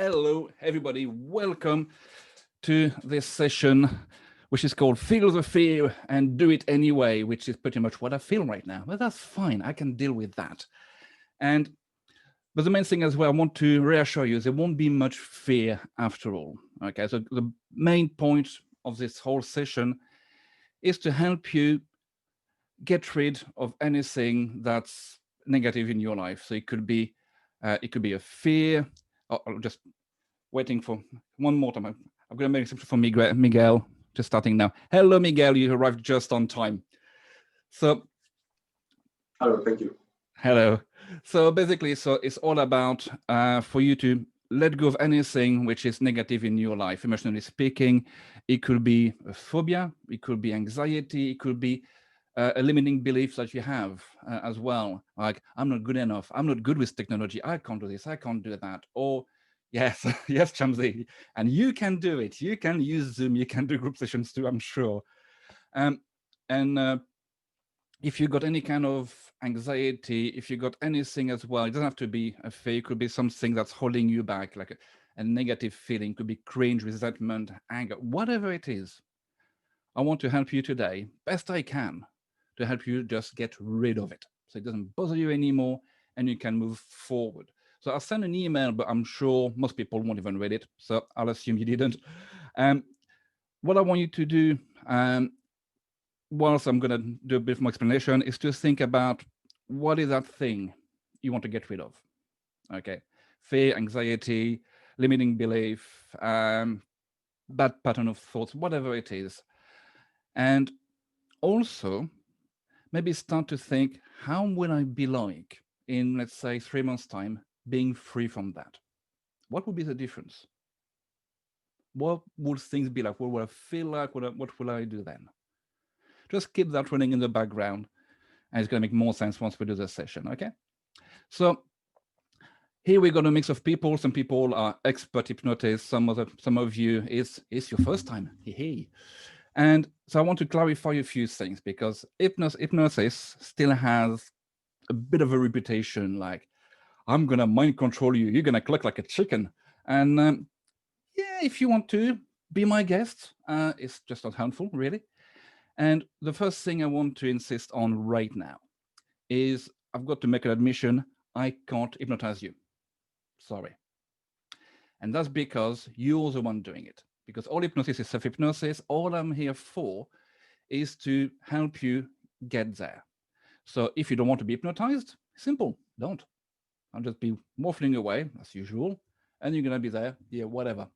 Hello, everybody. Welcome to this session, which is called Feel the Fear and Do It Anyway, which is pretty much what I feel right now. But that's fine. I can deal with that. But the main thing as well, I want to reassure you, there won't be much fear after all. Okay, so the main point of this whole session is to help you get rid of anything that's negative in your life. So it could be a fear. I'll just waiting for one more time. I'm going to make something for Miguel, just starting now. Hello, Miguel. You arrived just on time. So, hello, thank you. Hello. So basically, it's all about for you to let go of anything which is negative in your life, emotionally speaking. It could be a phobia, it could be anxiety, it could be a limiting belief that you have as well. Like, I'm not good enough. I'm not good with technology. I can't do this. I can't do that. Or yes, yes, Chamsi, and you can do it. You can use Zoom. You can do group sessions too, I'm sure. If you got any kind of anxiety, if you got anything as well, it doesn't have to be a fear. It could be something that's holding you back, like a negative feeling. It could be cringe, resentment, anger, whatever it is. I want to help you today, best I can, to help you just get rid of it, so it doesn't bother you anymore, and you can move forward. So I'll send an email, but I'm sure most people won't even read it, so I'll assume you didn't. What I want you to do, whilst I'm going to do a bit more explanation, is to think about what is that thing you want to get rid of. Okay, fear, anxiety, limiting belief, bad pattern of thoughts, whatever it is. And also, maybe start to think, how will I be like in, let's say, 3 months' time, being free from that? What would be the difference? What would things be like? What would I feel like? What will I do then? Just keep that running in the background, and it's going to make more sense once we do this session, okay? So here we got a mix of people. Some people are expert hypnotists. Some of you it's your first time. Hey. And so I want to clarify a few things, because hypnosis still has a bit of a reputation, like, I'm going to mind control you. You're going to cluck like a chicken. And yeah, if you want to be my guest, it's just not helpful, really. And the first thing I want to insist on right now is I've got to make an admission. I can't hypnotize you. Sorry. And that's because you're the one doing it. Because all hypnosis is self-hypnosis. All I'm here for is to help you get there. So if you don't want to be hypnotized, simple, don't. I'll just be waffling away as usual, and you're going to be there, yeah, whatever.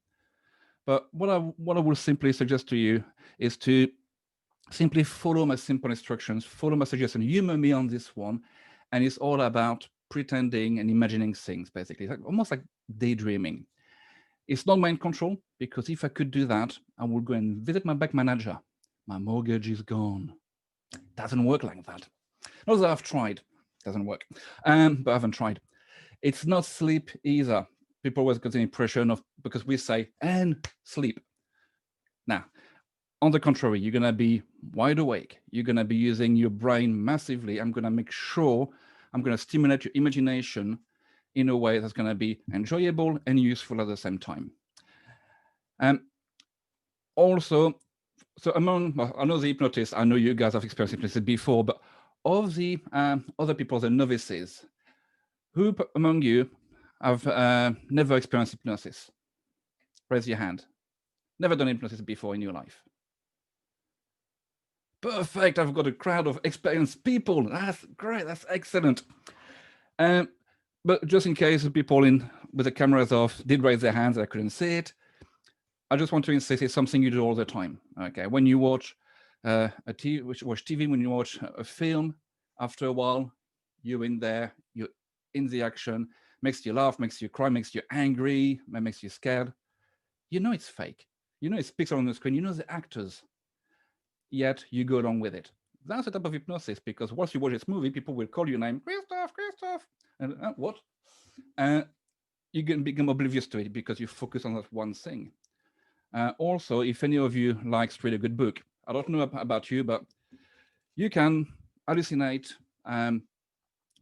But what I will simply suggest to you is to simply follow my simple instructions, follow my suggestion, humor me on this one, and it's all about pretending and imagining things, basically. It's like, almost like daydreaming. It's not mind control, because if I could do that, I would go and visit my bank manager. My mortgage is gone. Doesn't work like that. Not that I've tried. Doesn't work. But I haven't tried. It's not sleep either. People always get the impression of, because we say, and sleep. Now, on the contrary, you're going to be wide awake. You're going to be using your brain massively. I'm going to make sure I'm going to stimulate your imagination in a way that's going to be enjoyable and useful at the same time. Also, so among, well, I know the hypnotists, I know you guys have experienced hypnosis before, but of the other people, the novices, who among you have never experienced hypnosis? Raise your hand. Never done hypnosis before in your life. Perfect. I've got a crowd of experienced people. That's great. That's excellent. But just in case people with the cameras off did raise their hands, I couldn't see it. I just want to insist it's something you do all the time. Okay, when you watch watch TV, when you watch a film, after a while, you're in there, you're in the action, makes you laugh, makes you cry, makes you angry, makes you scared. You know it's fake. You know it's pixel on the screen. You know the actors. Yet you go along with it. That's the type of hypnosis, because once you watch this movie, people will call your name, Christoph, and what? You can become oblivious to it because you focus on that one thing. Also, if any of you likes to read a good book, I don't know about you, but you can hallucinate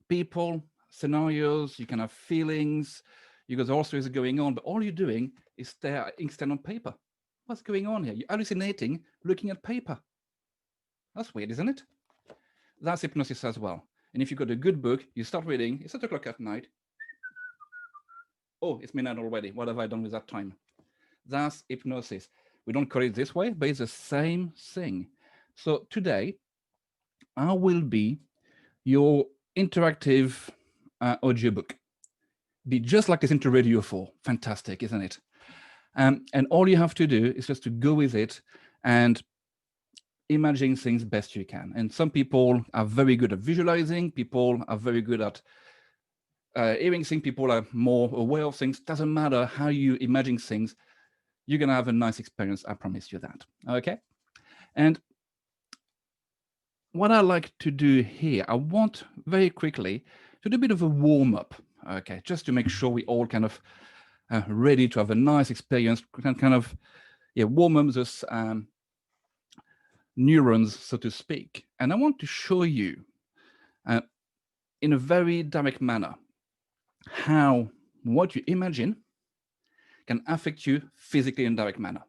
people, scenarios, you can have feelings, You got all stories going on, but all you're doing is stare at ink stand on paper. What's going on here? You're hallucinating, looking at paper. That's weird, isn't it? That's hypnosis as well. And if you've got a good book, you start reading, it's 8 o'clock at night. Oh, it's midnight already. What have I done with that time? That's hypnosis. We don't call it this way, but it's the same thing. So today, I will be your interactive audiobook. Be just like this into Radio 4. Fantastic, isn't it? And all you have to do is just to go with it and imagine things best you can. And some people are very good at visualizing. People are very good at hearing things. People are more aware of things. Doesn't matter how you imagine things. You're going to have a nice experience. I promise you that. Okay. And what I like to do here, I want very quickly to do a bit of a warm up. Okay. Just to make sure we all kind of ready to have a nice experience, kind of warm up those neurons, so to speak. And I want to show you in a very direct manner how what you imagine can affect you physically in a direct manner.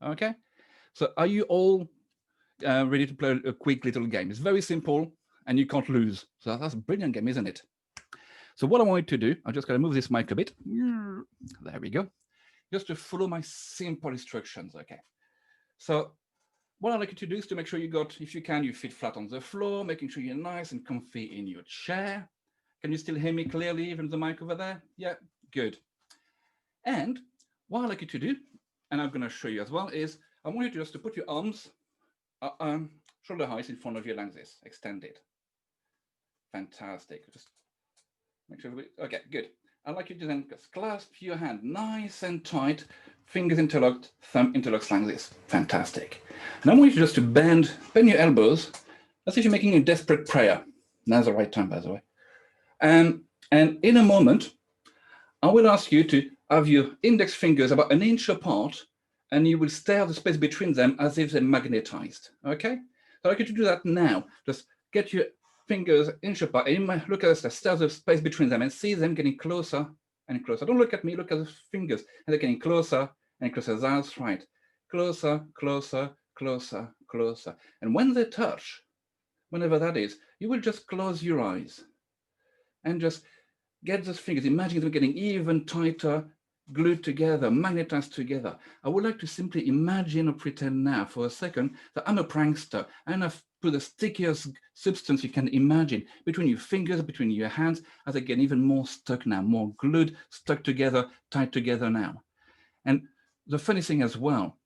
Okay, so are you all ready to play a quick little game? It's very simple and you can't lose. So that's a brilliant game, isn't it? So what I want you to do, I'm just going to move this mic a bit. There we go. Just to follow my simple instructions. Okay, so what I'd like you to do is to make sure you got, if you can, your feet flat on the floor, making sure you're nice and comfy in your chair. Can you still hear me clearly, even the mic over there? Yeah, good. And what I'd like you to do, and I'm going to show you as well, is I want you to just to put your arms shoulder height in front of you like this, extended. Fantastic. Just make sure okay, good. I'd like you to then just clasp your hand nice and tight, fingers interlocked, thumb interlocks like this. Fantastic. And I want you just to bend your elbows as if you're making a desperate prayer. Now's the right time, by the way. And in a moment, I will ask you to have your index fingers about an inch apart, and you will stare at the space between them as if they're magnetized. Okay? So I'd like you to do that now. Just get your fingers inch apart, and you might look at the stare at the space between them and see them getting closer and closer. Don't look at me, look at the fingers, and they're getting closer and closer. That's right. Closer, closer, closer, closer. And when they touch, whenever that is, you will just close your eyes and just get those fingers, imagine them getting even tighter, glued together, magnetized together. I would like to simply imagine or pretend now for a second that I'm a prankster and I've put the stickiest substance you can imagine between your fingers, between your hands, as they get even more stuck now, more glued, stuck together, tied together now. And the funny thing as well,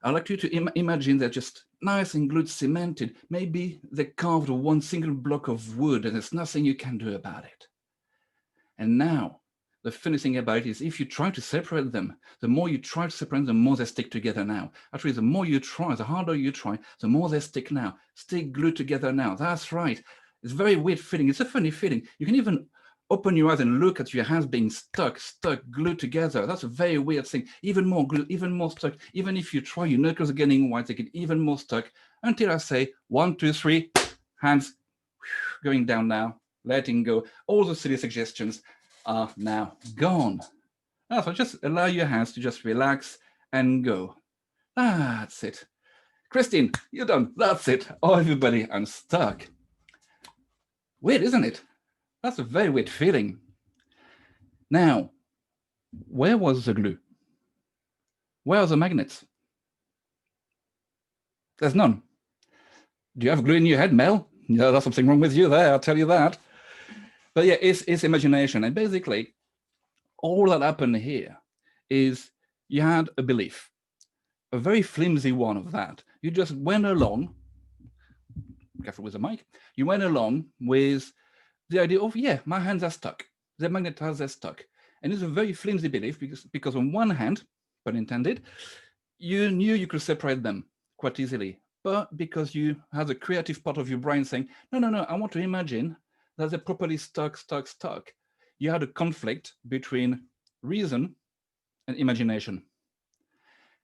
I'd like you to imagine they're just nice and glued, cemented. Maybe they carved one single block of wood and there's nothing you can do about it. And now, the funny thing about it is if you try to separate them, the more you try to separate them, the more they stick together now. Actually, the more you try, the harder you try, the more they stick now. Stay glued together now. That's right. It's a very weird feeling. It's a funny feeling. You can even open your eyes and look at your hands being stuck, glued together. That's a very weird thing. Even more glued, even more stuck. Even if you try, your knuckles are getting white, they get even more stuck until I say 1, 2, 3, hands going down now. Letting go. All the silly suggestions are now gone. So just allow your hands to just relax and go. That's it. Christine, you're done. That's it. Oh, everybody, I'm stuck. Weird, isn't it? That's a very weird feeling. Now, where was the glue? Where are the magnets? There's none. Do you have glue in your head, Mel? Yeah, there's something wrong with you there, I'll tell you that. But yeah, it's imagination. And basically, all that happened here is you had a belief, a very flimsy one of that. You just went along, careful with the mic, you went along with the idea of, yeah, my hands are stuck. They're magnetized, they're stuck. And it's a very flimsy belief because on one hand, pun intended, you knew you could separate them quite easily. But because you had a creative part of your brain saying, no, I want to imagine that they're properly stuck. You had a conflict between reason and imagination.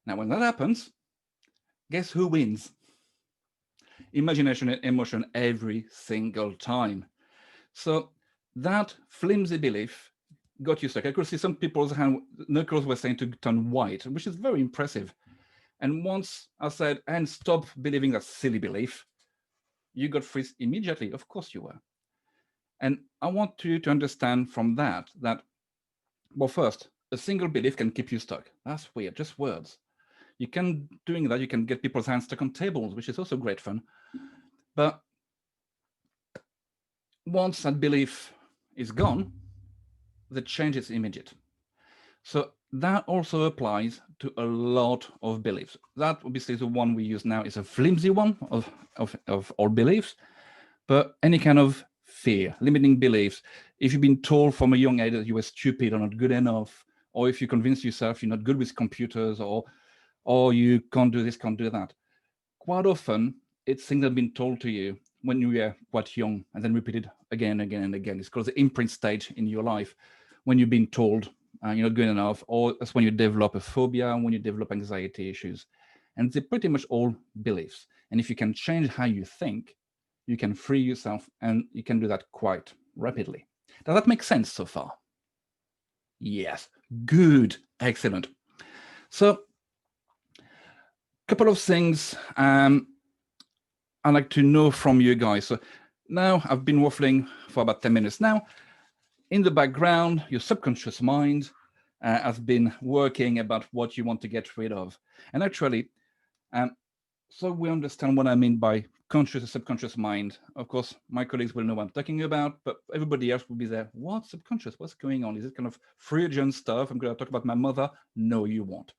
Now, when that happens, guess who wins? Imagination and emotion every single time. So that flimsy belief got you stuck. I could see some people's hand knuckles were saying to turn white, which is very impressive. And once I said, and stop believing that silly belief, you got freeze immediately. Of course you were. And I want you to understand from that, well, first, a single belief can keep you stuck. That's weird, just words. You can, doing that, you can get people's hands stuck on tables, which is also great fun. But once that belief is gone, the change is immediate. So that also applies to a lot of beliefs. That obviously the one we use now is a flimsy one of all beliefs, but any kind of fear, limiting beliefs. If you've been told from a young age that you were stupid or not good enough, or if you convince yourself you're not good with computers, or you can't do this, can't do that, quite often it's things that have been told to you when you were quite young and then repeated again and again and again. It's called the imprint stage in your life when you've been told you're not good enough, or that's when you develop a phobia, when you develop anxiety issues. And they're pretty much all beliefs. And if you can change how you think, you can free yourself, and you can do that quite rapidly. Does that make sense so far? Yes. Good. Excellent. So, a couple of things I'd like to know from you guys. So now I've been waffling for about 10 minutes now. In the background, your subconscious mind has been working about what you want to get rid of. And actually, so we understand what I mean by conscious and subconscious mind. Of course, my colleagues will know what I'm talking about, but everybody else will be there. What subconscious? What's going on? Is it kind of Freudian stuff? I'm going to talk about my mother. No, you won't.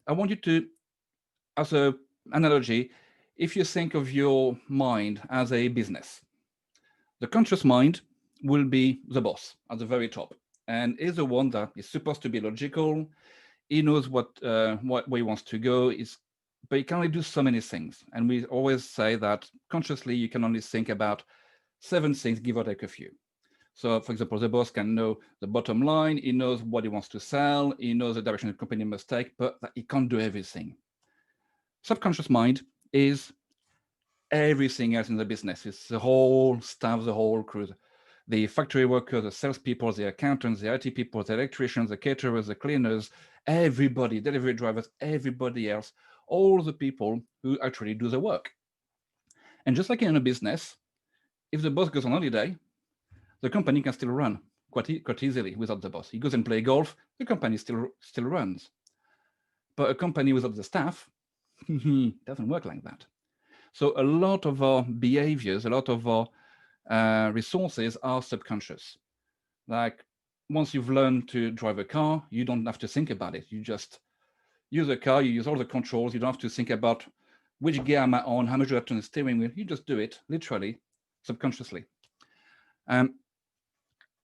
I want you to, as an analogy, if you think of your mind as a business, the conscious mind will be the boss at the very top, and is the one that is supposed to be logical. He knows what where he wants to go. But he can only do so many things. And we always say that consciously you can only think about 7 things, give or take a few. So, for example, the boss can know the bottom line. He knows what he wants to sell. He knows the direction the company must take, but he can't do everything. Subconscious mind is everything else in the business. It's the whole staff, the whole crew, the factory workers, the salespeople, the accountants, the IT people, the electricians, the caterers, the cleaners, everybody, delivery drivers, everybody else, all the people who actually do the work. And just like in a business, if the boss goes on holiday, the company can still run quite easily without the boss. He goes and play golf, the company still runs. But a company without the staff doesn't work like that. So a lot of our behaviors, a lot of our resources are subconscious. Like once you've learned to drive a car, you don't have to think about it. You just use a car, you use all the controls. You don't have to think about which gear am I on, how much do I have to turn the steering wheel. You just do it literally, subconsciously.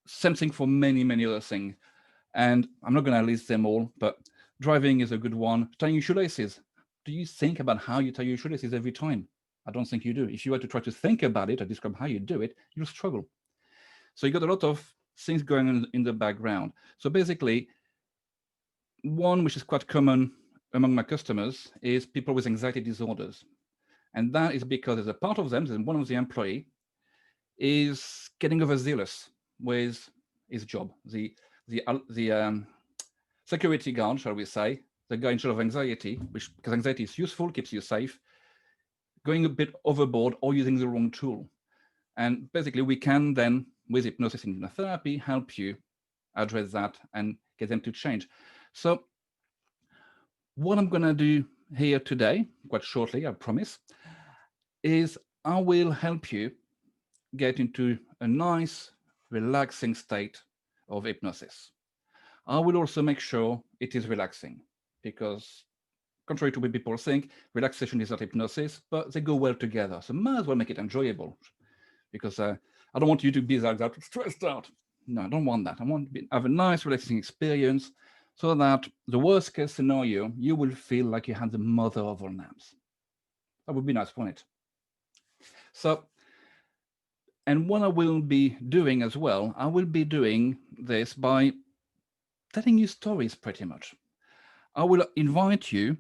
Same thing for many, many other things. And I'm not going to list them all, but driving is a good one. Tying your shoelaces. Do you think about how you tie your shoelaces every time? I don't think you do. If you were to try to think about it or describe how you do it, you'll struggle. So you got a lot of things going on in the background. So basically, one which is quite common among my customers is people with anxiety disorders. And that is because there's a part of them, there's one of the employee, is getting overzealous with his job. The security guard, shall we say, the guy in charge of anxiety, which because anxiety is useful, keeps you safe, going a bit overboard or using the wrong tool. And basically, we can then, with hypnosis and hypnotherapy, help you address that and get them to change. So what I'm going to do here today, quite shortly, I promise, is I will help you get into a nice, relaxing state of hypnosis. I will also make sure it is relaxing because, contrary to what people think, relaxation is not hypnosis, but they go well together. So might as well make it enjoyable because I don't want you to be like that, stressed out. No, I don't want that. I want to have a nice, relaxing experience so that the worst case scenario, you will feel like you had the mother of all naps. That would be nice, wouldn't it? So, and what I will be doing as well, I will be doing this by telling you stories pretty much. I will invite you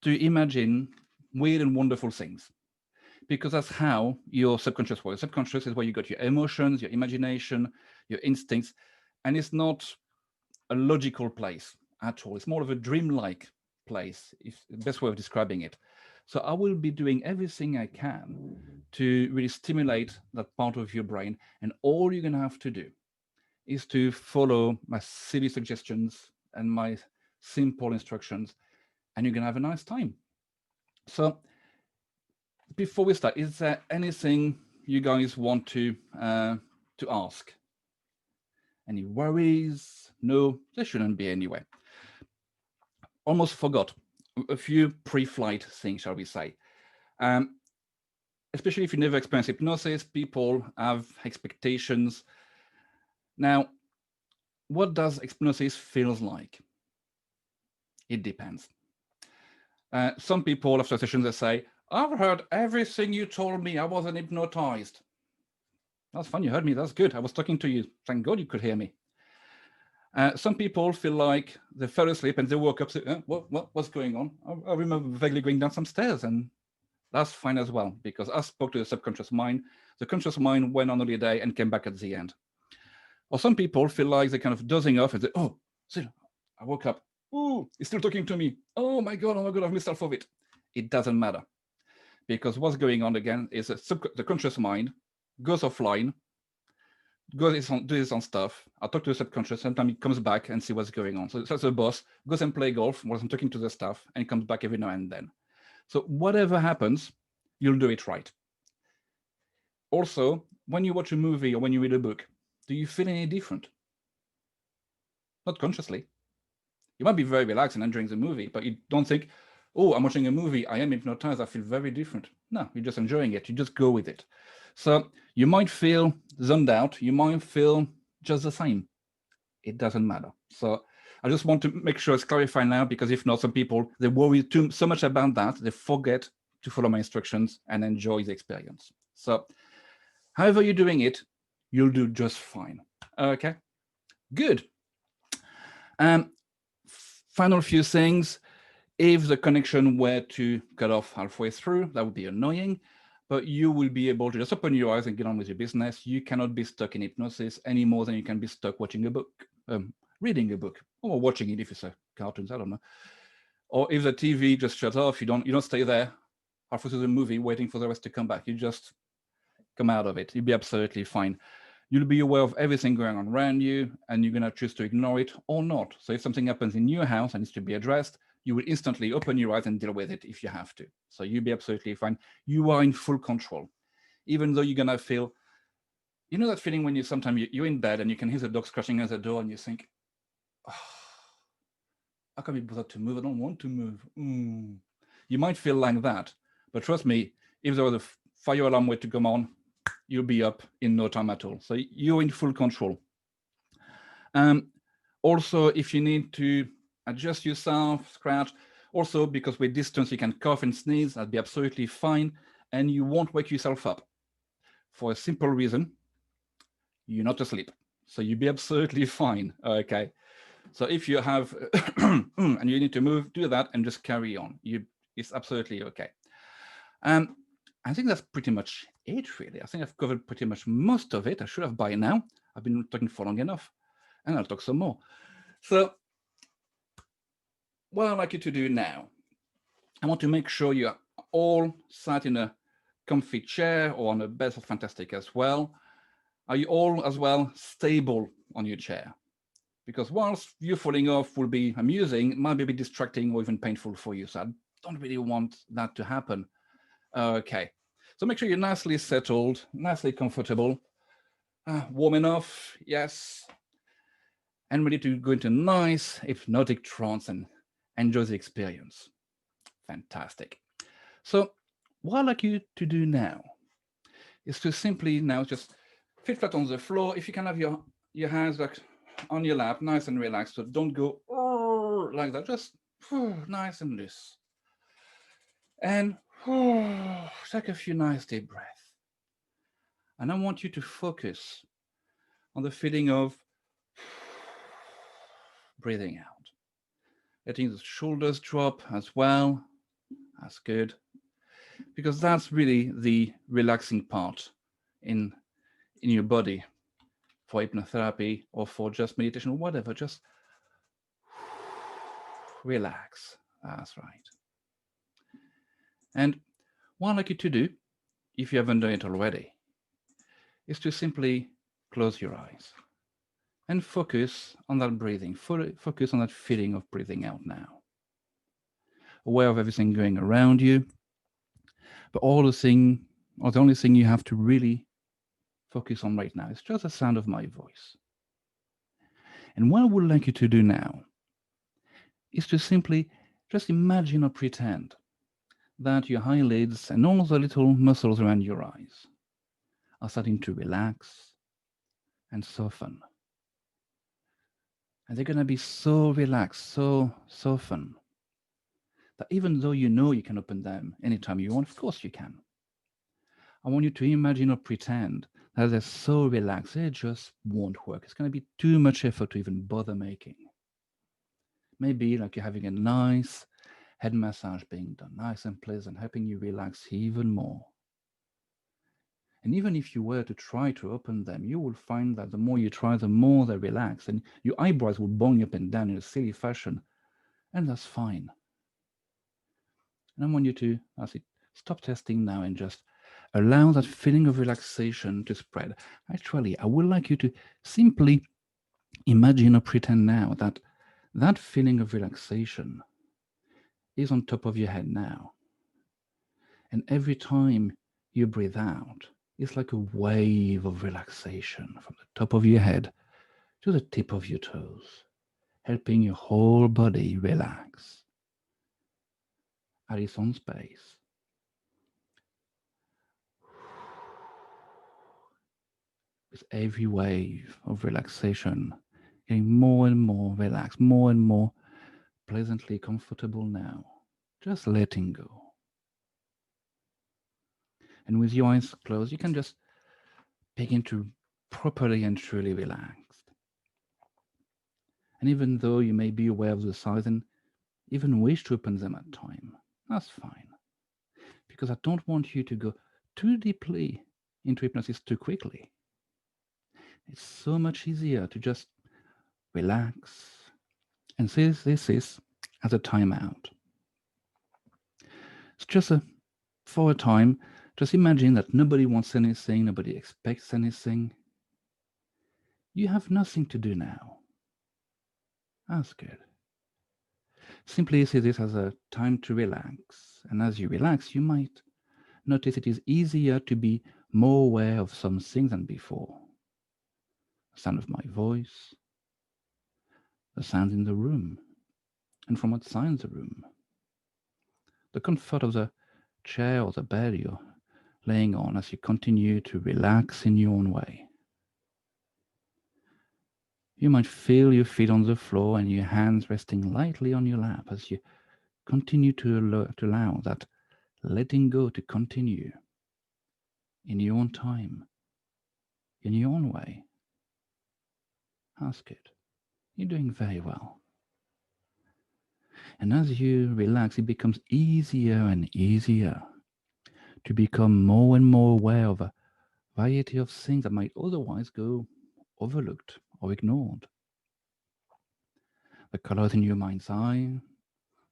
to imagine weird and wonderful things because that's how your subconscious works. Subconscious is where you got your emotions, your imagination, your instincts. And it's not a logical place at all. It's more of a dreamlike place, if the best way of describing it. So I will be doing everything I can to really stimulate that part of your brain. And all you're going to have to do is to follow my silly suggestions and my simple instructions, and you're going to have a nice time. So before we start, is there anything you guys want to ask? Any worries? No, there shouldn't be anyway. Almost forgot a few pre-flight things, shall we say. Especially if you never experienced hypnosis, people have expectations. Now, what does hypnosis feels like? It depends. Some people after sessions they say, I've heard everything you told me. I wasn't hypnotized. That's fun. You heard me. That's good. I was talking to you. Thank God you could hear me. Some people feel like they fell asleep and they woke up. Say, what's going on? I remember vaguely going down some stairs, and that's fine as well, because I spoke to the subconscious mind. The conscious mind went on holiday and came back at the end. Or some people feel like they're kind of dozing off and say, oh, see, I woke up. Ooh, he's still talking to me. Oh my God, I've missed half of it. It doesn't matter. Because what's going on again is the conscious mind goes offline, does his own stuff. I talk to the subconscious, sometimes it comes back and see what's going on. So the boss goes and play golf while I'm talking to the staff, and comes back every now and then. So whatever happens, you'll do it right. Also, when you watch a movie or when you read a book, do you feel any different? Not consciously. You might be very relaxed and enjoying the movie, but you don't think, oh, I'm watching a movie, I am hypnotized, I feel very different. No, you're just enjoying it. You just go with it. So you might feel zoned out. You might feel just the same. It doesn't matter. So I just want to make sure it's clarified now, because if not, some people, they worry so much about that, they forget to follow my instructions and enjoy the experience. So however you're doing it, you'll do just fine. Okay, good. Final few things. If the connection were to cut off halfway through, that would be annoying, but you will be able to just open your eyes and get on with your business. You cannot be stuck in hypnosis any more than you can be stuck watching a book, reading a book, or watching it if it's a cartoons, I don't know. Or if the TV just shuts off, you don't stay there halfway through the movie waiting for the rest to come back. You just come out of it. You'll be absolutely fine. You'll be aware of everything going on around you, and you're going to choose to ignore it or not. So if something happens in your house and needs to be addressed, you will instantly open your eyes and deal with it if you have to. So you'll be absolutely fine. You are in full control, even though you're going to feel, you know that feeling when you're in bed and you can hear the dog scratching at the door and you think, oh, I can't be bothered to move. I don't want to move. You might feel like that, but trust me, if there was a fire alarm were to come on, you'll be up in no time at all. So you're in full control. Also, if you need to adjust yourself, scratch, also because with distance you can cough and sneeze, that'd be absolutely fine, and you won't wake yourself up. For a simple reason, you're not asleep. So you'll be absolutely fine, okay? So if you have, and you need to move, do that and just carry on. It's absolutely okay. I think that's pretty much it, really. I think I've covered pretty much most of it. I should have by now. I've been talking for long enough, and I'll talk some more. So what I'd like you to do now, I want to make sure you're all sat in a comfy chair or on a bed. That's fantastic as well. Are you all as well stable on your chair? Because whilst you falling off will be amusing, it might be a bit distracting or even painful for you. So I don't really want that to happen. Okay. So make sure you're nicely settled, nicely comfortable, warm enough, yes, and ready to go into nice hypnotic trance and enjoy the experience. Fantastic. So what I'd like you to do now is to simply now just fit flat on the floor. If you can have your hands like on your lap, nice and relaxed, so don't go like that, just nice and loose. And take a few nice deep breaths. And I want you to focus on the feeling of breathing out. Letting the shoulders drop as well. That's good. Because that's really the relaxing part in your body. for hypnotherapy or for just meditation or whatever. Just relax. That's right. And what I'd like you to do, if you haven't done it already, is to simply close your eyes and focus on that breathing. Focus on that feeling of breathing out now. Aware of everything going around you, but the only thing you have to really focus on right now is just the sound of my voice. And what I would like you to do now is to simply just imagine or pretend that your eyelids and all the little muscles around your eyes are starting to relax and soften. And they're going to be so relaxed, so soften, that even though you know you can open them anytime you want, of course you can. I want you to imagine or pretend that they're so relaxed, they just won't work. It's going to be too much effort to even bother making. Maybe like you're having a nice head massage being done, nice and pleasant, helping you relax even more. And even if you were to try to open them, you will find that the more you try, the more they relax, and your eyebrows will bong up and down in a silly fashion, and that's fine. And I want you to, as it, stop testing now and just allow that feeling of relaxation to spread. Actually, I would like you to simply imagine or pretend now that that feeling of relaxation is on top of your head now. And every time you breathe out, it's like a wave of relaxation from the top of your head to the tip of your toes, helping your whole body relax at its own space. With every wave of relaxation, getting more and more relaxed, more and more pleasantly comfortable now, just letting go. And with your eyes closed, you can just begin to properly and truly relax. And even though you may be aware of the size and even wish to open them at time, that's fine. Because I don't want you to go too deeply into hypnosis too quickly. It's so much easier to just relax and see this is as a timeout. It's just for a time, just imagine that nobody wants anything, nobody expects anything. You have nothing to do now. That's good. Simply see this as a time to relax. And as you relax, you might notice it is easier to be more aware of some things than before. The sound of my voice, the sound in the room, and from outside the room, the comfort of the chair or the bed you're laying on as you continue to relax in your own way. You might feel your feet on the floor and your hands resting lightly on your lap as you continue to allow that letting go to continue in your own time, in your own way. That's good. You're doing very well. And as you relax, it becomes easier and easier to become more and more aware of a variety of things that might otherwise go overlooked or ignored. The colors in your mind's eye,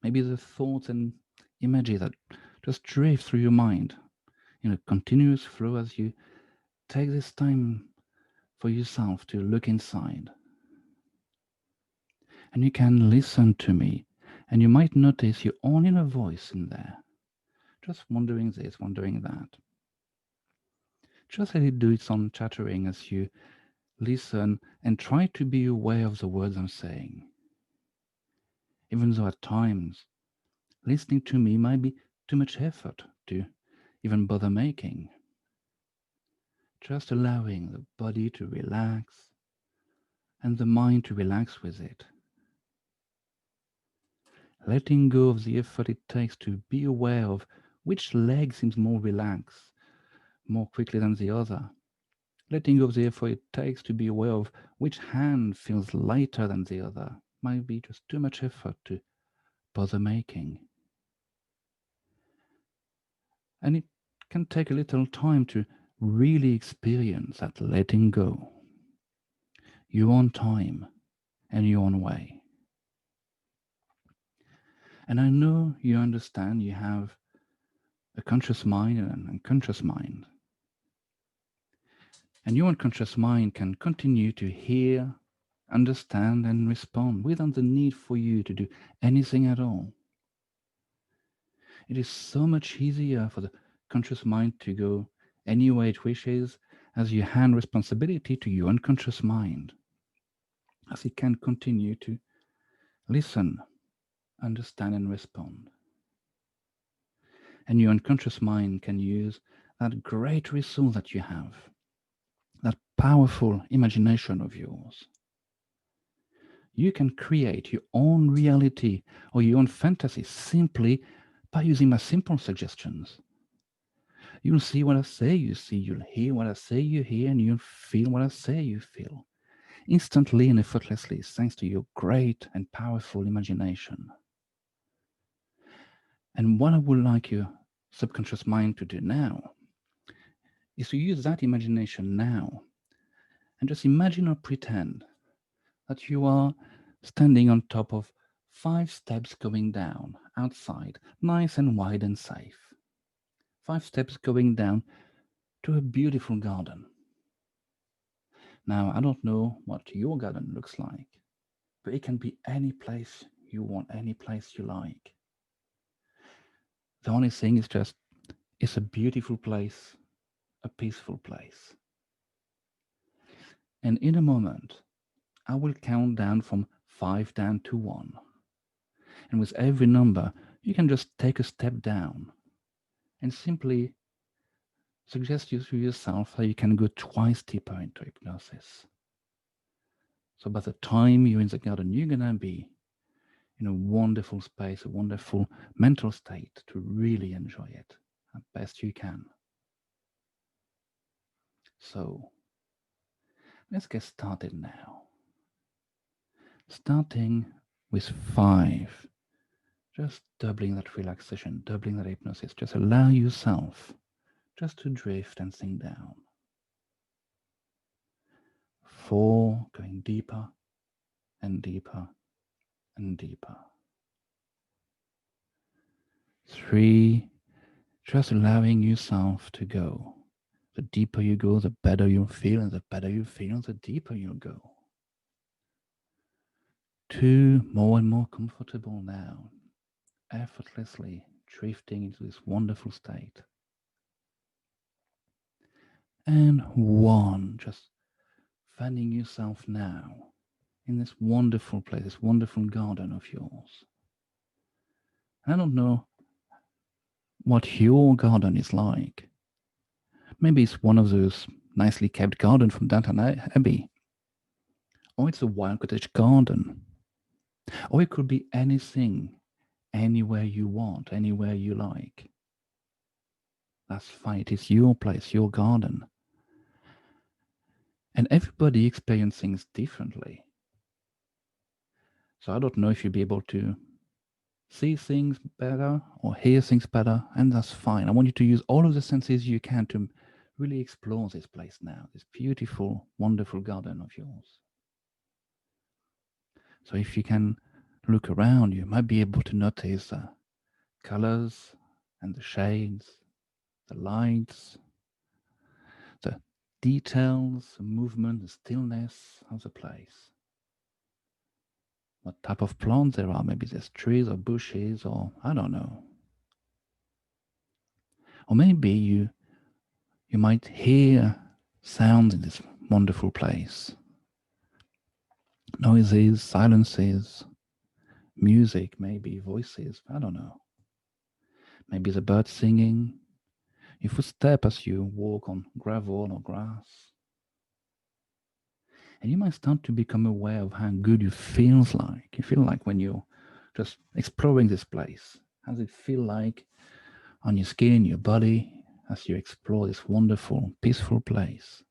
maybe the thoughts and images that just drift through your mind in a continuous flow as you take this time for yourself to look inside. And you can listen to me, and you might notice your own inner voice in there, just wondering this, wondering that. Just let it do its own chattering as you listen and try to be aware of the words I'm saying. Even though at times listening to me might be too much effort to even bother making. Just allowing the body to relax and the mind to relax with it. Letting go of the effort it takes to be aware of which leg seems more relaxed more quickly than the other. Letting go of the effort it takes to be aware of which hand feels lighter than the other might be just too much effort to bother making. And it can take a little time to really experience that letting go. your own time and your own way. And I know you understand you have a conscious mind and an unconscious mind. And your unconscious mind can continue to hear, understand, and respond without the need for you to do anything at all. It is so much easier for the conscious mind to go any way it wishes as you hand responsibility to your unconscious mind, as it can continue to listen, understand, and respond. And your unconscious mind can use that great resource that you have, that powerful imagination of yours. You can create your own reality or your own fantasy simply by using my simple suggestions. You'll see what I say, you see, you'll hear what I say, you hear, and you'll feel what I say, you feel. Instantly and effortlessly, thanks to your great and powerful imagination. And what I would like your subconscious mind to do now is to use that imagination now and just imagine or pretend that you are standing on top of 5 steps going down outside, nice and wide and safe. 5 steps going down to a beautiful garden. Now, I don't know what your garden looks like, but it can be any place you want, any place you like. The only thing is just, it's a beautiful place, a peaceful place. And in a moment, I will count down from 5 down to 1. And with every number, you can just take a step down and simply suggest you to yourself that you can go twice deeper into hypnosis. So by the time you're in the garden, you're going to be in a wonderful space, a wonderful mental state to really enjoy it as best you can. So let's get started now. Starting with 5, just doubling that relaxation, doubling that hypnosis. Just allow yourself just to drift and sink down. 4, going deeper and deeper and deeper. 3, just allowing yourself to go. The deeper you go, the better you'll feel, and the better you feel, the deeper you'll go. 2, more and more comfortable now, effortlessly drifting into this wonderful state. And 1, just finding yourself now in this wonderful place, this wonderful garden of yours. I don't know what your garden is like. Maybe it's one of those nicely kept gardens from Downton Abbey, or it's a wild cottage garden, or it could be anything, anywhere you want, anywhere you like. That's fine. It is your place, your garden. And everybody experiences things differently. So I don't know if you'll be able to see things better or hear things better, and that's fine. I want you to use all of the senses you can to really explore this place now, this beautiful, wonderful garden of yours. So if you can look around, you might be able to notice the colors and the shades, the lights, the details, the movement, the stillness of the place. What type of plants there are. Maybe there's trees or bushes, or I don't know. Or maybe you might hear sounds in this wonderful place. Noises, silences, music, maybe voices, I don't know. Maybe the birds singing, your footstep as you walk on gravel or grass. And you might start to become aware of how good you feels like. You feel like when you're just exploring this place. How does it feel like on your skin, your body, as you explore this wonderful, peaceful place?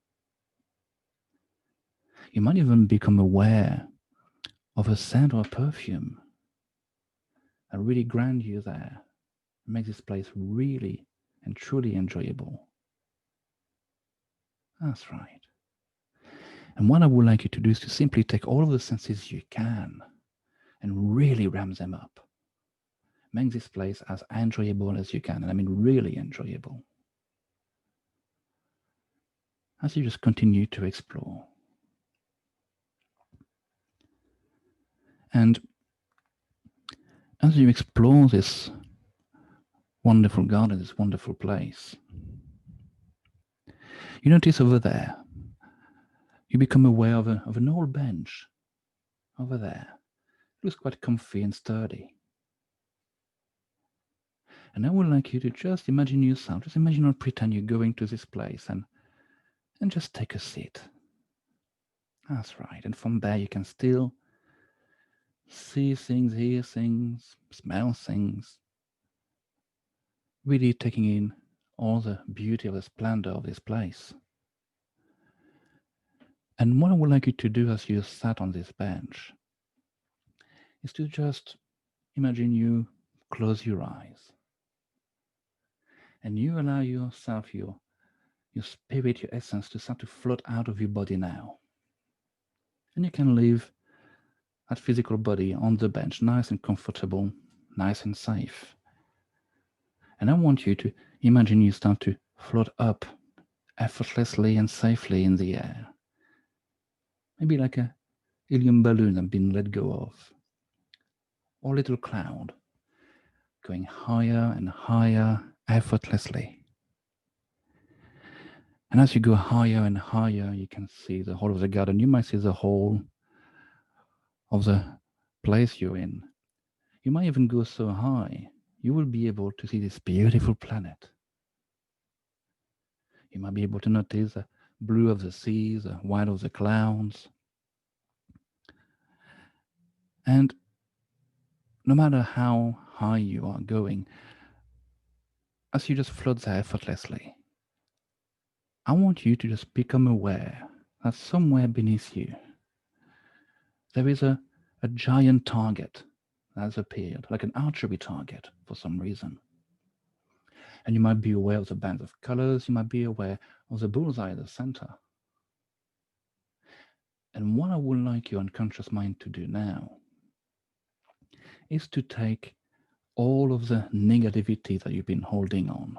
You might even become aware of a scent or a perfume that really ground you there, make this place really and truly enjoyable. That's right. And what I would like you to do is to simply take all of the senses you can and really ramp them up. Make this place as enjoyable as you can, and I mean really enjoyable. As you just continue to explore. And as you explore this wonderful garden, this wonderful place, you notice over there, you become aware of an old bench over there. It looks quite comfy and sturdy. And I would like you to just imagine yourself, just imagine or pretend you're going to this place and just take a seat. That's right. And from there you can still see things, hear things, smell things, really taking in all the beauty of the splendor of this place. And what I would like you to do as you sat on this bench is to just imagine you close your eyes and you allow yourself, your spirit, your essence to start to float out of your body now. And you can leave that physical body on the bench, nice and comfortable, nice and safe. And I want you to imagine you start to float up effortlessly and safely in the air. Maybe like a helium balloon that's been let go of, or a little cloud going higher and higher effortlessly. And as you go higher and higher, you can see the whole of the garden. You might see the whole of the place you're in. You might even go so high, you will be able to see this beautiful planet. You might be able to notice the blue of the seas, the white of the clouds. And no matter how high you are going, as you just float there effortlessly, I want you to just become aware that somewhere beneath you, there is a giant target that has appeared, like an archery target for some reason. And you might be aware of the bands of colors, you might be aware of the bullseye at the center. And what I would like your unconscious mind to do now is to take all of the negativity that you've been holding on,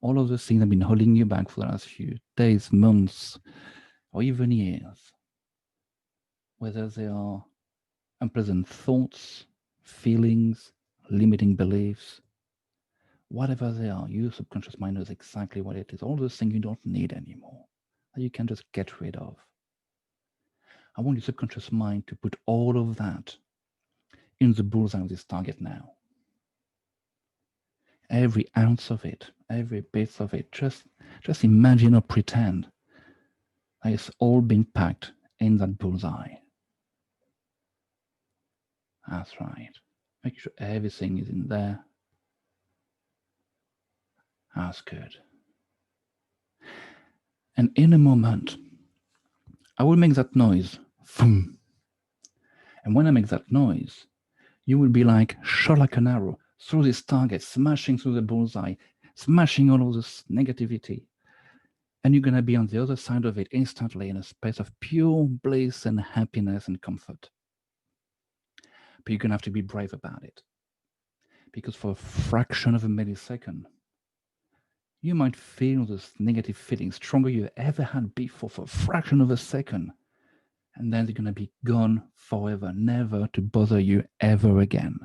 all of the things that have been holding you back for the last few days, months, or even years, whether they are unpleasant thoughts, feelings, limiting beliefs, whatever they are, your subconscious mind knows exactly what it is. All those things you don't need anymore, that you can just get rid of. I want your subconscious mind to put all of that in the bullseye of this target now. Every ounce of it, every bit of it, just imagine or pretend that it's all been packed in that bullseye. That's right. Make sure everything is in there. That's good. And in a moment, I will make that noise. Boom. And when I make that noise, you will be like shot like an arrow through this target, smashing through the bullseye, smashing all of this negativity. And you're going to be on the other side of it instantly in a space of pure bliss and happiness and comfort. But you're going to have to be brave about it. Because for a fraction of a millisecond, you might feel this negative feeling stronger you ever had before for a fraction of a second. And then they're going to be gone forever, never to bother you ever again.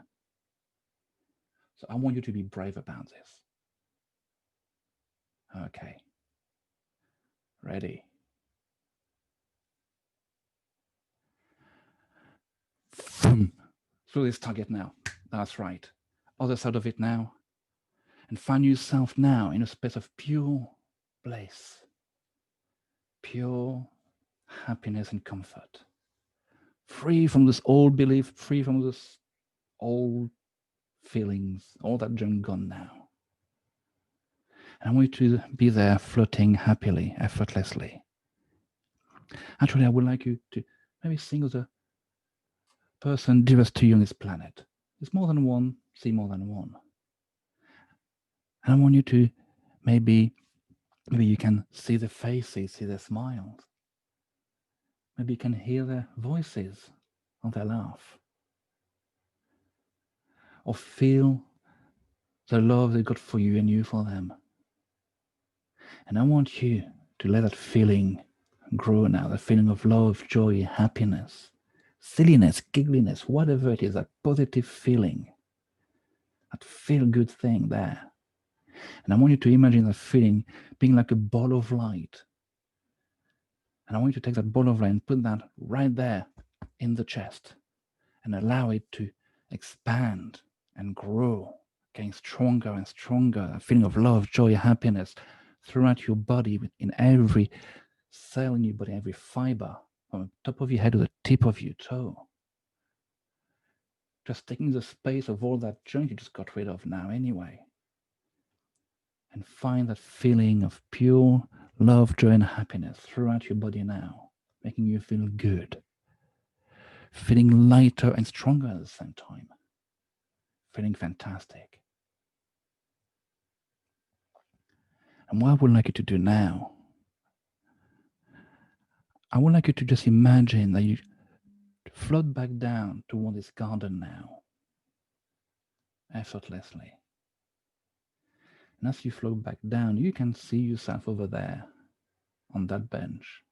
So I want you to be brave about this. Okay. Ready? Boom. Through this target now. That's right. Other side of it now. And find yourself now in a space of pure bliss, pure happiness and comfort. Free from this old belief, free from this old feelings, all that junk gone now. And I want you to be there floating happily, effortlessly. Actually, I would like you to maybe think of the person dearest to you on this planet. There's more than one, see more than one. And I want you to maybe you can see the faces, see their smiles. Maybe you can hear their voices or their laugh, or feel the love they got for you and you for them. And I want you to let that feeling grow now, the feeling of love, joy, happiness, silliness, giggliness, whatever it is, that positive feeling, that feel good thing there. And I want you to imagine that feeling being like a ball of light. And I want you to take that ball of light and put that right there in the chest and allow it to expand and grow, getting stronger and stronger. A feeling of love, joy, happiness throughout your body, in every cell in your body, every fiber, from the top of your head to the tip of your toe. Just taking the space of all that junk you just got rid of now, anyway. And find that feeling of pure love, joy, and happiness throughout your body now, making you feel good, feeling lighter and stronger at the same time, feeling fantastic. And what I would like you to do now, I would like you to just imagine that you float back down toward this garden now, effortlessly. And as you float back down, you can see yourself over there on that bench.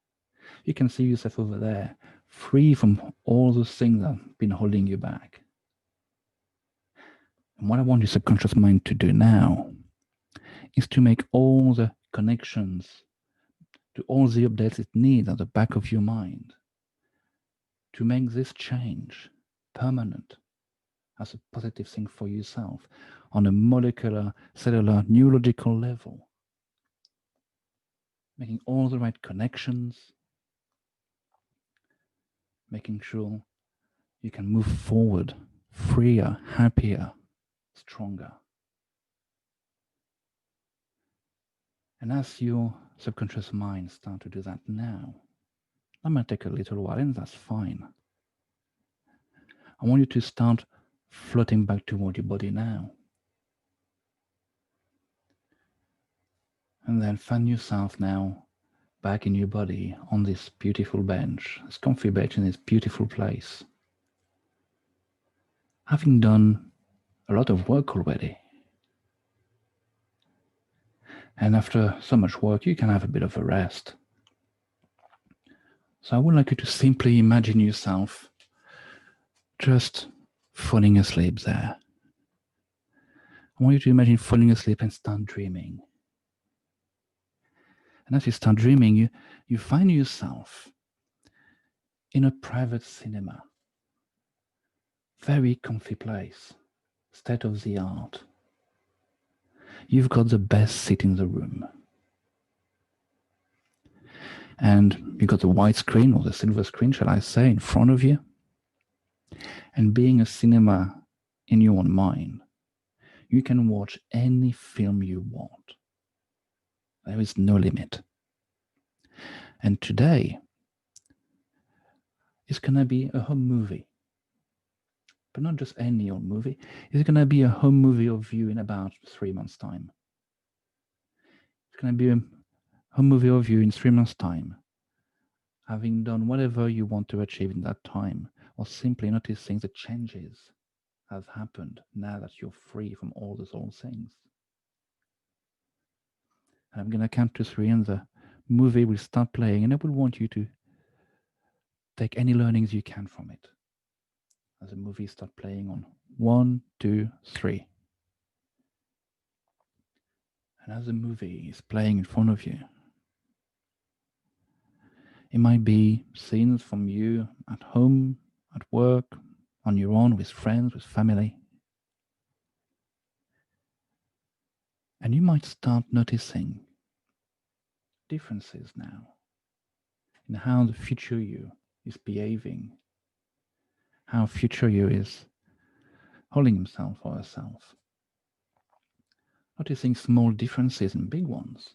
You can see yourself over there, free from all those things that have been holding you back. And what I want your subconscious mind to do now is to make all the connections to all the updates it needs at the back of your mind to make this change permanent as a positive thing for yourself on a molecular, cellular, neurological level. Making all the right connections, making sure you can move forward freer, happier, stronger. And as your subconscious mind start to do that now, that might take a little while, and that's fine. I want you to start floating back toward your body now. And then find yourself now back in your body on this beautiful bench, this comfy bench in this beautiful place. Having done a lot of work already. And after so much work, you can have a bit of a rest. So I would like you to simply imagine yourself just falling asleep there. I want you to imagine falling asleep and start dreaming. And as you start dreaming, you find yourself in a private cinema. Very comfy place, state of the art. You've got the best seat in the room. And you've got the white screen, or the silver screen, shall I say, in front of you. And being a cinema in your own mind, you can watch any film you want. There is no limit. And today, it's going to be a home movie. But not just any old movie. It's going to be a home movie of you in about 3 months' time. It's going to be a home movie of you in 3 months' time, having done whatever you want to achieve in that time, or simply noticing the changes that have happened now that you're free from all those old things. And I'm going to count to 3, and the movie will start playing, and I will want you to take any learnings you can from it. As the movie starts playing on 1, 2, 3. And as the movie is playing in front of you, it might be scenes from you at home, at work, on your own, with friends, with family. And you might start noticing differences now in how the future you is behaving, how future you is holding himself or herself. Noticing small differences and big ones.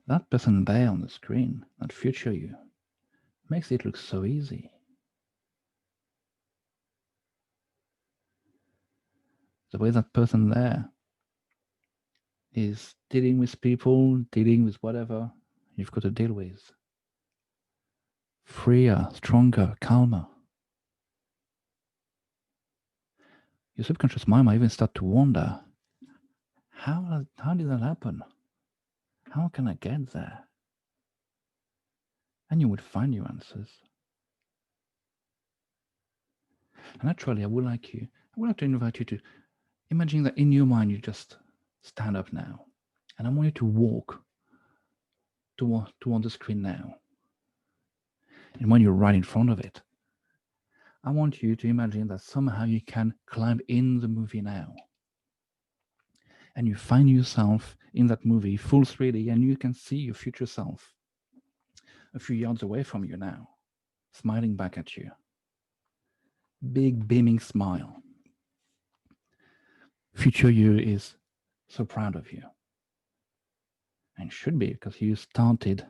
That person there on the screen, that future you, makes it look so easy. The way that person there is dealing with people, dealing with whatever you've got to deal with. Freer, stronger, calmer. Your subconscious mind might even start to wonder, how did that happen? How can I get there? And you would find your answers. And actually, I would like to invite you to imagine that in your mind you just stand up now. And I want you to walk toward the screen now. And when you're right in front of it, I want you to imagine that somehow you can climb in the movie now. And you find yourself in that movie full 3D, and you can see your future self a few yards away from you now, smiling back at you. Big beaming smile. Future you is so proud of you. And should be, because you started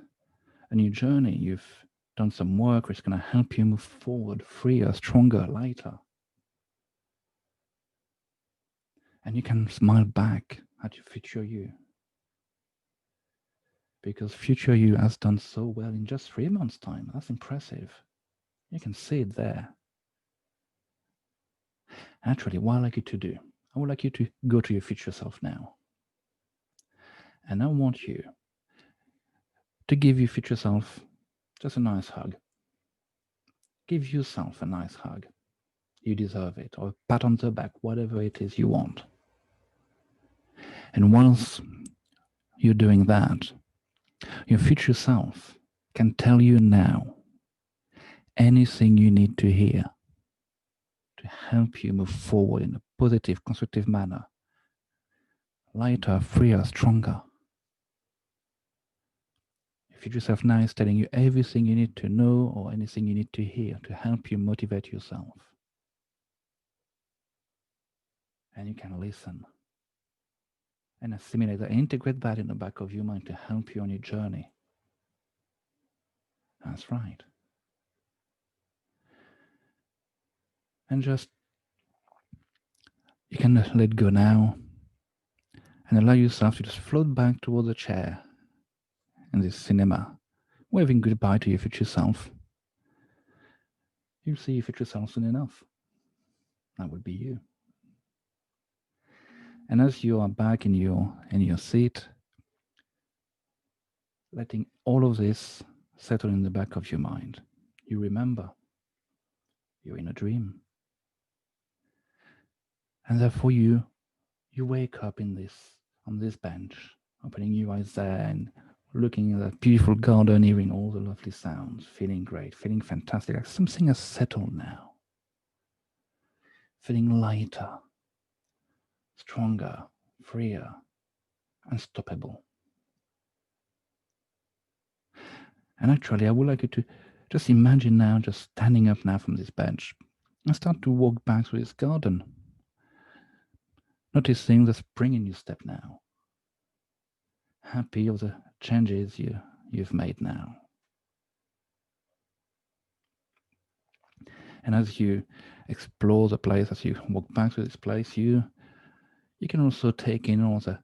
a new journey. You've done some work which is going to help you move forward, freer, stronger, lighter. And you can smile back at your future you. Because future you has done so well in just 3 months' time. That's impressive. You can see it there. Actually, what I'd like you to do, I would like you to go to your future self now. And I want you to give your future self just a nice hug. Give yourself a nice hug. You deserve it. Or a pat on the back, whatever it is you want. And once you're doing that, your future self can tell you now anything you need to hear to help you move forward in a positive, constructive manner. Lighter, freer, stronger. Your future self now is telling you everything you need to know or anything you need to hear to help you motivate yourself. And you can listen and assimilate that, integrate that in the back of your mind to help you on your journey. That's right. And just, you can let go now and allow yourself to just float back towards the chair in this cinema, waving goodbye to your future self. You'll see your future self soon enough. That would be you. And as you are back in your seat, letting all of this settle in the back of your mind, you remember you're in a dream. And therefore you wake up on this bench, opening your eyes there and looking at that beautiful garden, hearing all the lovely sounds, feeling great, feeling fantastic, like something has settled now. Feeling lighter, stronger, freer, unstoppable. And actually, I would like you to just imagine now, just standing up now from this bench and start to walk back through this garden, noticing the spring in your step now, happy of the changes you've made now. And as you explore the place, as you walk back through this place, you can also take in all the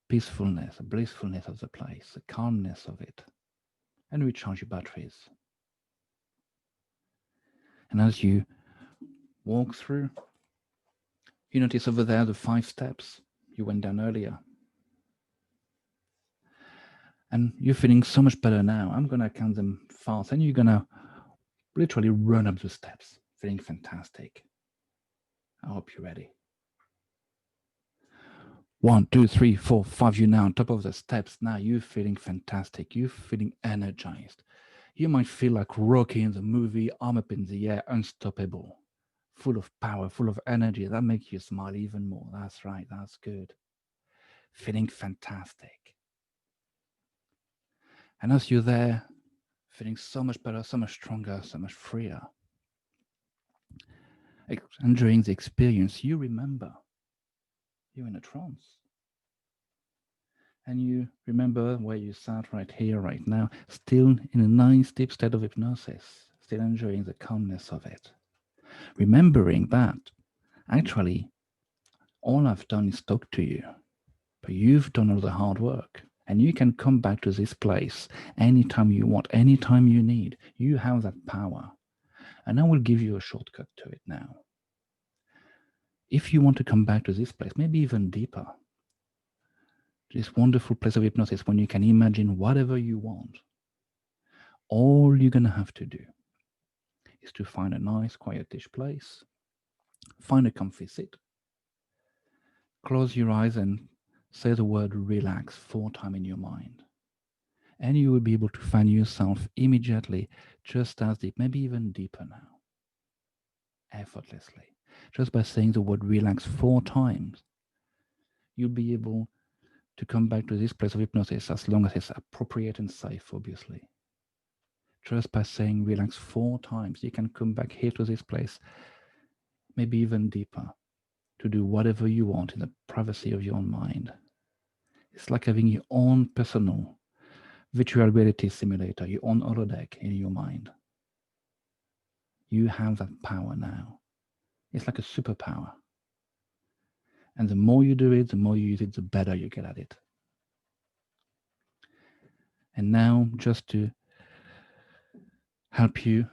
peacefulness, the blissfulness of the place, the calmness of it, and recharge your batteries. And as you walk through, you notice over there the 5 steps you went down earlier. And you're feeling so much better now. I'm going to count them fast, and you're going to literally run up the steps, feeling fantastic. I hope you're ready. 1, 2, 3, 4, 5. You're now on top of the steps. Now you're feeling fantastic. You're feeling energized. You might feel like Rocky in the movie, arm up in the air, unstoppable, full of power, full of energy. That makes you smile even more. That's right. That's good. Feeling fantastic. And as you're there, feeling so much better, so much stronger, so much freer, enjoying the experience, you remember you're in a trance. And you remember where you sat right here, right now, still in a nice deep state of hypnosis, still enjoying the calmness of it. Remembering that, actually, all I've done is talk to you, but you've done all the hard work, And you can come back to this place anytime you want, anytime you need. You have that power. And I will give you a shortcut to it now. If you want to come back to this place, maybe even deeper, this wonderful place of hypnosis when you can imagine whatever you want, all you're going to have to do is to find a nice, quietish place, find a comfy seat, close your eyes and say the word relax 4 times in your mind. And you will be able to find yourself immediately just as deep, maybe even deeper now, effortlessly. Just by saying the word relax 4 times, you'll be able to come back to this place of hypnosis as long as it's appropriate and safe, obviously. Just by saying relax 4 times, you can come back here to this place, maybe even deeper, to do whatever you want in the privacy of your own mind. It's like having your own personal virtual reality simulator, your own holodeck in your mind. You have that power now. It's like a superpower. And the more you do it, the more you use it, the better you get at it. And now, just to help you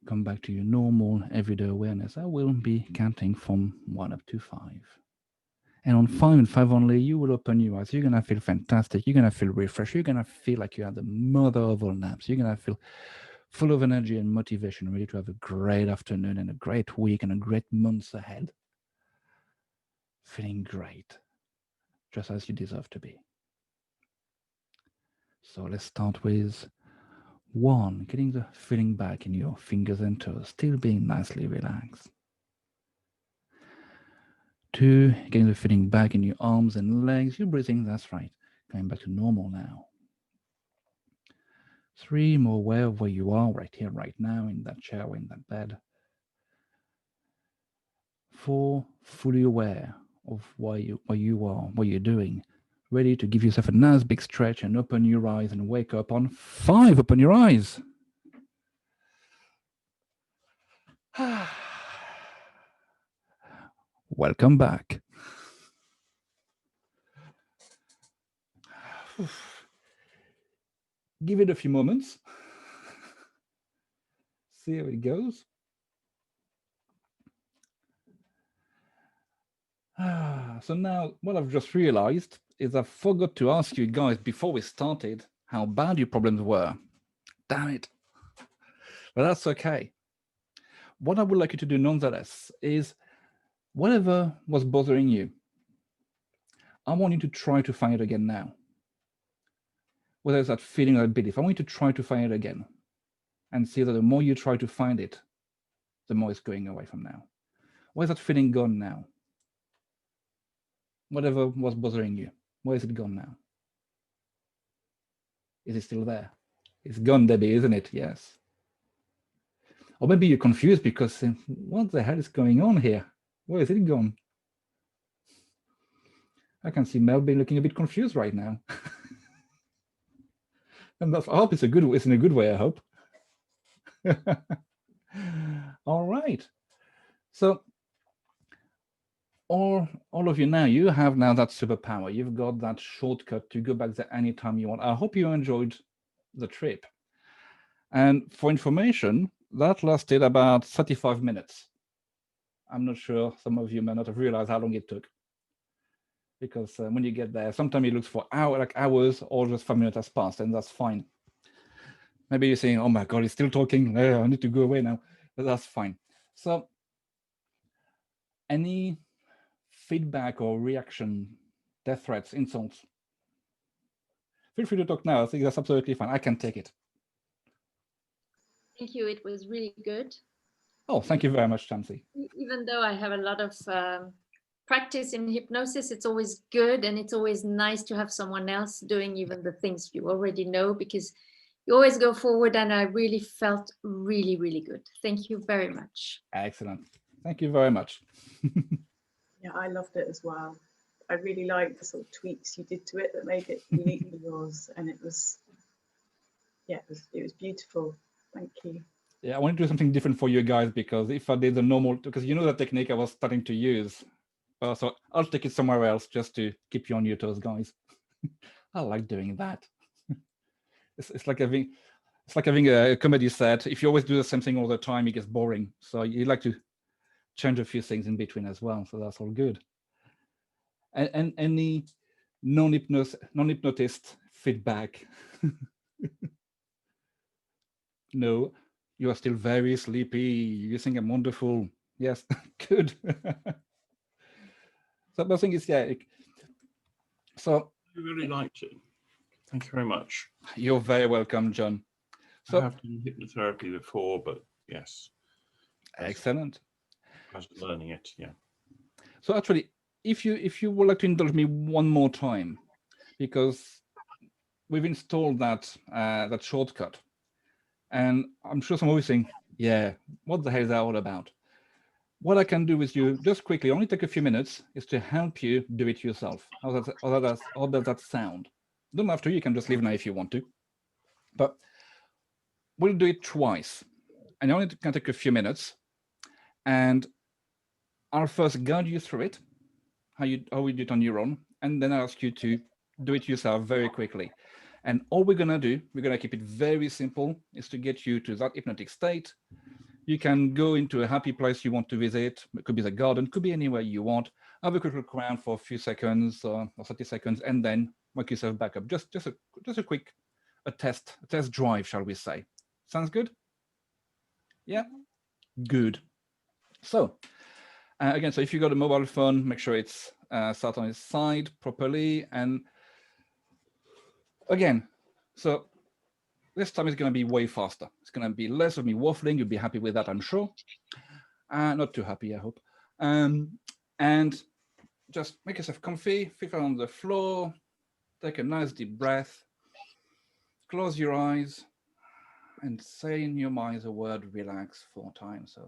come back to your normal everyday awareness, I will be counting from 1 up to 5. And on 5 and 5 only, you will open your eyes. You're going to feel fantastic. You're going to feel refreshed. You're going to feel like you are the mother of all naps. You're going to feel full of energy and motivation, ready to have a great afternoon and a great week and a great month ahead. Feeling great, just as you deserve to be. So let's start with 1, getting the feeling back in your fingers and toes, still being nicely relaxed. 2, getting the feeling back in your arms and legs. You're breathing, that's right. Going back to normal now. 3, more aware of where you are right here, right now, in that chair or in that bed. 4, fully aware of where you are, what you're doing. Ready to give yourself a nice big stretch and open your eyes and wake up on 5. Open your eyes. Welcome back. Give it a few moments. See how it goes. So now what I've just realized is I forgot to ask you guys before we started how bad your problems were. Damn it. But that's okay. What I would like you to do nonetheless is whatever was bothering you, I want you to try to find it again now. Whether it's that feeling or that belief, I want you to try to find it again and see that the more you try to find it, the more it's going away from now. Where's that feeling gone now? Whatever was bothering you, where is it gone now? Is it still there? It's gone, Debbie, isn't it? Yes. Or maybe you're confused because what the hell is going on here? Where is it gone? I can see Mel being looking a bit confused right now. And I hope it's in a good way, I hope. All right. So all of you now, you have now that superpower. You've got that shortcut to go back there anytime you want. I hope you enjoyed the trip. And for information, that lasted about 35 minutes. I'm not sure, some of you may not have realized how long it took. Because when you get there, sometimes it looks for hours or just 5 minutes has passed, and that's fine. Maybe you're saying, oh my God, he's still talking. I need to go away now. But that's fine. So any feedback or reaction, death threats, insults, feel free to talk now. I think that's absolutely fine. I can take it. Thank you. It was really good. Oh, thank you very much, Chansey. Even though I have a lot of practice in hypnosis, it's always good and it's always nice to have someone else doing even the things you already know, because you always go forward, and I really felt really, really good. Thank you very much. Excellent. Thank you very much. Yeah, I loved it as well. I really liked the sort of tweaks you did to it that made it uniquely yours, and it was beautiful. Thank you. Yeah, I want to do something different for you guys, because if I did the normal, because you know the technique I was starting to use, so I'll take it somewhere else just to keep you on your toes, guys. I like doing that. It's like having a comedy set. If you always do the same thing all the time, it gets boring. So you like to change a few things in between as well. So that's all good. And any non-hypnotist feedback? No, you are still very sleepy. You think I'm wonderful. Yes, good. So the thing is, yeah. So I really liked it. Thank you very much. You're very welcome, John. So, I have done hypnotherapy before, but yes. Excellent. I was learning it, yeah. So actually, if you would like to indulge me one more time, because we've installed that that shortcut, and I'm sure some of you think, yeah, what the hell is that all about? What I can do with you, just quickly, only take a few minutes, is to help you do it yourself. How does that sound? Don't have to, you can just leave now if you want to. But we'll do it twice. And it only can take a few minutes. And I'll first guide you through it, how we do it on your own, and then I'll ask you to do it yourself very quickly. And all we're gonna do, we're gonna keep it very simple, is to get you to that hypnotic state. You can go into a happy place you want to visit. It could be the garden, could be anywhere you want. Have a quick look around for a few seconds or 30 seconds, and then wake yourself back up. Just a quick test drive, shall we say? Sounds good? Yeah, good. So again, so if you got a mobile phone, make sure it's sat on its side properly. And again, so this time it's going to be way faster. It's going to be less of me waffling. You'll be happy with that, I'm sure. Not too happy, I hope. And just make yourself comfy, feet on the floor, take a nice deep breath, close your eyes, and say in your mind the word relax 4 times. So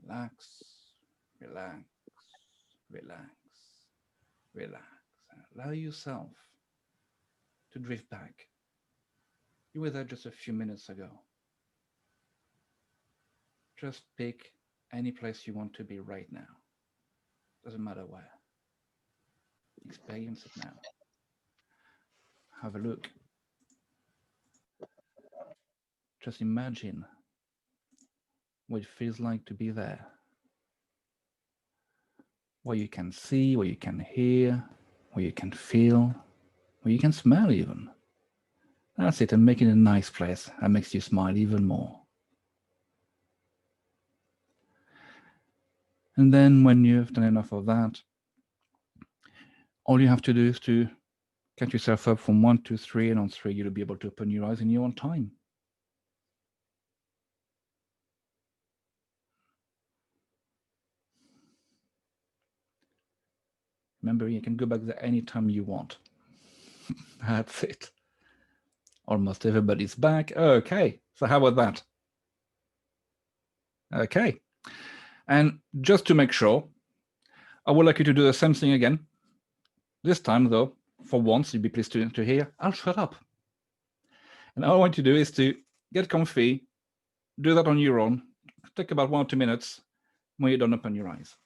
relax, relax, relax, relax. Allow yourself to drift back. You were there just a few minutes ago. Just pick any place you want to be right now. Doesn't matter where. Experience it now. Have a look. Just imagine what it feels like to be there. What you can see, what you can hear, what you can feel, what you can smell even. That's it, and make it a nice place that makes you smile even more. And then when you've done enough of that, all you have to do is to count yourself up from 1 to 3, and on 3 you'll be able to open your eyes in your own time. Remember, you can go back there anytime you want. That's it. Almost everybody's back. Okay, so how about that? Okay. And just to make sure, I would like you to do the same thing again. This time, though, for once, you'll be pleased to hear, I'll shut up. And all I want you to do is to get comfy, do that on your own, take about 1 or 2 minutes when you don't open your eyes.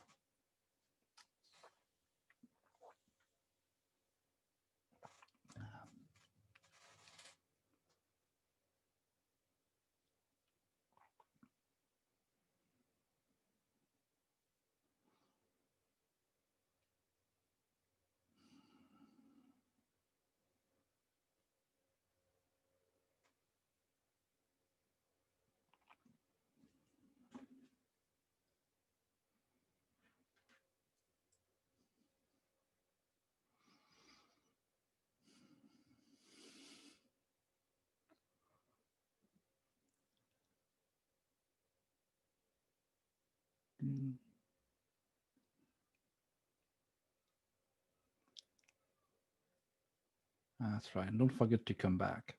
That's right. And don't forget to come back.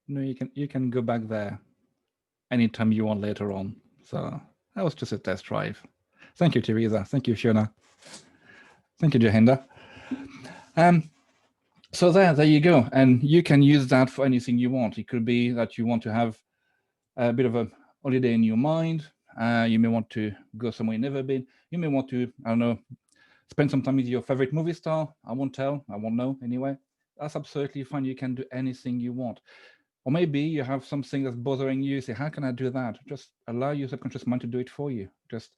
No, you can go back there anytime you want later on. So that was just a test drive. Thank you, Teresa. Thank you, Fiona. Thank you, Jahinda. So there you go. And you can use that for anything you want. It could be that you want to have a bit of a holiday in your mind. You may want to go somewhere you've never been. You may want to, I don't know, spend some time with your favorite movie star. I won't tell. I won't know anyway. That's absolutely fine. You can do anything you want. Or maybe you have something that's bothering you. Say, how can I do that? Just allow your subconscious mind to do it for you. Just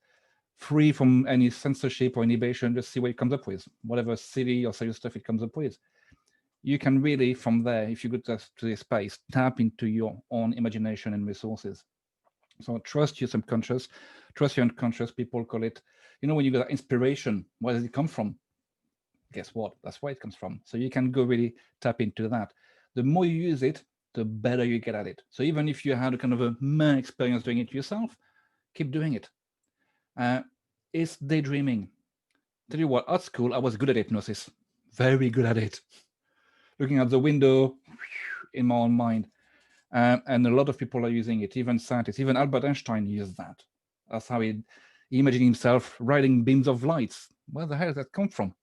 free from any censorship or inhibition. Just see what it comes up with. Whatever silly or serious stuff it comes up with. You can really, from there, if you go to this space, tap into your own imagination and resources. So trust your subconscious, trust your unconscious. People call it, when you get inspiration, where does it come from? Guess what? That's where it comes from. So you can go really tap into that. The more you use it, the better you get at it. So even if you had a kind of a meh experience doing it yourself, keep doing it. It's daydreaming. Tell you what, at school, I was good at hypnosis. Very good at it. Looking out the window in my own mind. And a lot of people are using it, even scientists, even Albert Einstein used that. That's how he imagined himself riding beams of lights. Where the hell did that come from?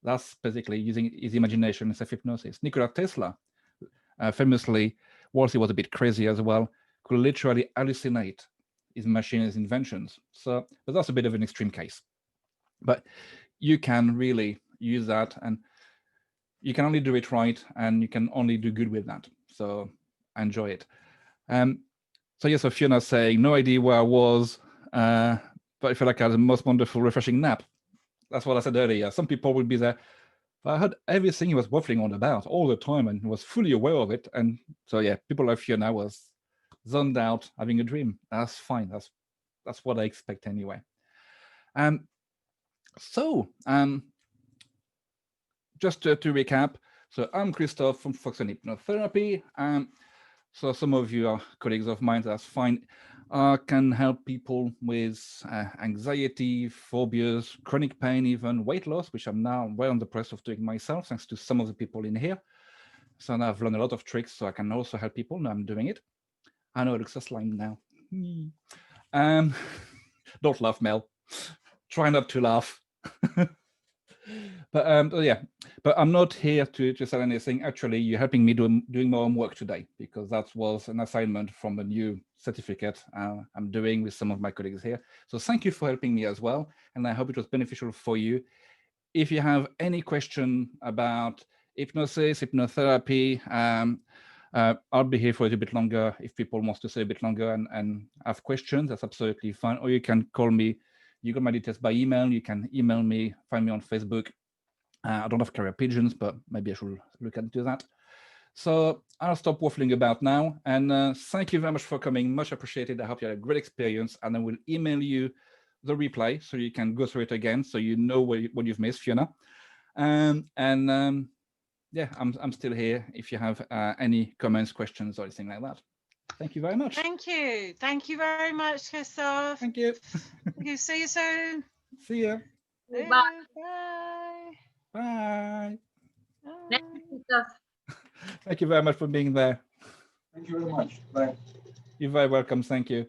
That's basically using his imagination and self-hypnosis. Nikola Tesla, famously, whilst he was a bit crazy as well, could literally hallucinate his machine, his inventions. So, but that's a bit of an extreme case. But you can really use that, and you can only do it right, and you can only do good with that. So enjoy it. So yes, Fiona saying, no idea where I was, but I feel like I had the most wonderful, refreshing nap. That's what I said earlier. Some people would be there. I heard everything he was waffling on about all the time and was fully aware of it. And so yeah, people like Fiona was zoned out, having a dream. That's fine. That's what I expect anyway. Just to recap, so I'm Christophe from Fox and Hypnotherapy. So some of you are colleagues of mine, that's fine. I can help people with anxiety, phobias, chronic pain, even weight loss, which I'm now well on the process of doing myself, thanks to some of the people in here. So now I've learned a lot of tricks, so I can also help people. Now I'm doing it. I know it looks a slime now. Don't laugh, Mel. Try not to laugh. But yeah, but I'm not here to sell anything. Actually, you're helping me doing my own work today, because that was an assignment from a new certificate I'm doing with some of my colleagues here. So thank you for helping me as well, and I hope it was beneficial for you. If you have any question about hypnosis, hypnotherapy, I'll be here for a little bit longer. If people want to stay a bit longer and have questions, that's absolutely fine. Or you can call me. You got my details by email. You can email me, find me on Facebook. I don't have carrier pigeons, but maybe I should look into that. So I'll stop waffling about now. And thank you very much for coming. Much appreciated. I hope you had a great experience. And I will email you the replay so you can go through it again, so you know what you've missed, Fiona. Yeah, I'm still here if you have any comments, questions, or anything like that. Thank you very much. Thank you. Thank you very much, Christophe. Thank you. See you soon. See you. Bye. Bye. Bye. Next stuff. Thank you very much for being there. Thank you very much. Bye. You're very welcome. Thank you.